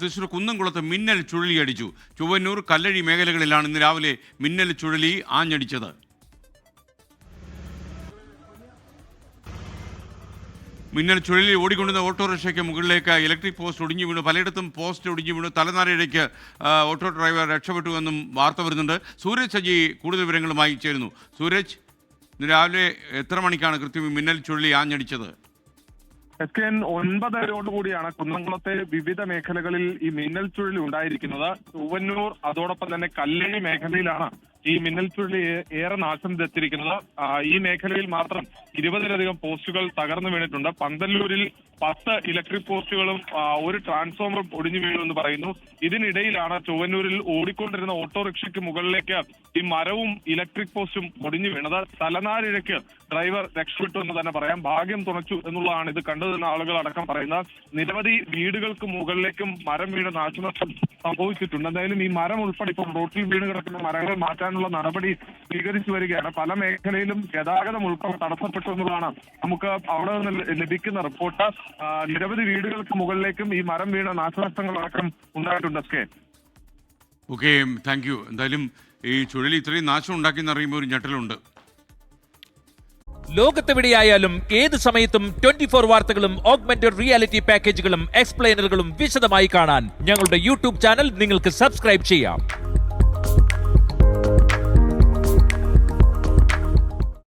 തൃശ്ശൂർ കുന്നംകുളത്ത് മിന്നൽ ചുഴലിയടിച്ചു. ചൊവ്വന്നൂർ കല്ലഴി മേഖലകളിലാണ് ഇന്ന് രാവിലെ മിന്നൽ ചുഴലി ആഞ്ഞടിച്ചത്. മിന്നൽ ചുഴലി ഓടിക്കൊണ്ടുന്ന ഓട്ടോറിക്ഷയ്ക്ക് മുകളിലേക്ക് ഇലക്ട്രിക് പോസ്റ്റ് ഒടിഞ്ഞു വീണു. പലയിടത്തും പോസ്റ്റ് ഒടിഞ്ഞു വീണു. തലനാരിഴയ്ക്ക് ഓട്ടോ ഡ്രൈവർ രക്ഷപ്പെട്ടു എന്നും വാർത്ത വരുന്നുണ്ട്. സൂരജ് സജി കൂടുതൽ വിവരങ്ങളുമായി ചേരുന്നു. സൂരജ്, ഇന്ന് രാവിലെ എത്ര മണിക്കാണ് കൃത്യം മിന്നൽ ചുഴലി ആഞ്ഞടിച്ചത്? SKN 9:00 കുന്നംകുളത്തെ വിവിധ മേഖലകളിൽ ഈ മിന്നൽ ചുഴലി ഉണ്ടായിരിക്കുന്നത്. ചൊവ്വന്നൂർ അതോടൊപ്പം തന്നെ കല്ലഴി മേഖലയിലാണ് ഈ മിന്നൽ ചുഴലി ഏറെ നാശം വിതച്ചിരിക്കുന്നത്. ഈ മേഖലയിൽ മാത്രം 20-ലധികം പോസ്റ്റുകൾ തകർന്നു വീണിട്ടുണ്ട്. പന്തല്ലൂരിൽ 10 ഇലക്ട്രിക് പോസ്റ്റുകളും ഒരു ട്രാൻസ്ഫോമറും ഒടിഞ്ഞു വീഴുമെന്ന് പറയുന്നു. ഇതിനിടയിലാണ് ചൊവ്വന്നൂരിൽ ഓടിക്കൊണ്ടിരുന്ന ഓട്ടോറിക്ഷയ്ക്ക് മുകളിലേക്ക് ഈ മരവും ഇലക്ട്രിക് പോസ്റ്റും ഒടിഞ്ഞു വീണത്. തലനാരിഴയ്ക്ക് ഡ്രൈവർ രക്ഷപ്പെട്ടു എന്ന് തന്നെ പറയാം. ഭാഗ്യം തുണച്ചു എന്നുള്ളതാണ് ഇത് കണ്ടുനിന്ന ആളുകൾ അടക്കം പറയുന്നത്. നിരവധി വീടുകൾക്ക് മുകളിലേക്കും മരം വീണ് നാശനഷ്ടം സംഭവിച്ചിട്ടുണ്ട്. എന്തായാലും ഈ മരം ഉൾപ്പെടെ ഇപ്പം റോട്ടിൽ വീണ് കിടക്കുന്ന മരങ്ങൾ മാറ്റാനുള്ള നടപടി സ്വീകരിച്ചു വരികയാണ്. പല മേഖലയിലും ഗതാഗതം ഉൾപ്പെടെ തടസ്സപ്പെട്ടു എന്നുള്ളതാണ് നമുക്ക് അവിടെ നിന്ന് ലഭിക്കുന്ന റിപ്പോർട്ട്. നിരവധി വീടുകൾക്ക് മുകളിലേക്കും ഈ മരം വീണ നാശനഷ്ടങ്ങൾ അടക്കം ഉണ്ടായിട്ടുണ്ട്. Okay, thank you. എന്തായാലും ഈ ചുഴലി ഇത്രയും നാശം ഉണ്ടാക്കിയെന്ന് അറിയുമ്പോൾ ഒരു ഞെട്ടലുണ്ട്. ലോകത്തെവിടെയായാലും ഏത് സമയത്തും 24 വാർത്തകളും ഓഗ്മെന്റഡ് റിയാലിറ്റി പാക്കേജുകളും എക്സ്പ്ലെയിനറുകളും വിശദമായി കാണാൻ ഞങ്ങളുടെ യൂട്യൂബ് ചാനൽ നിങ്ങൾക്ക് സബ്സ്ക്രൈബ് ചെയ്യാം.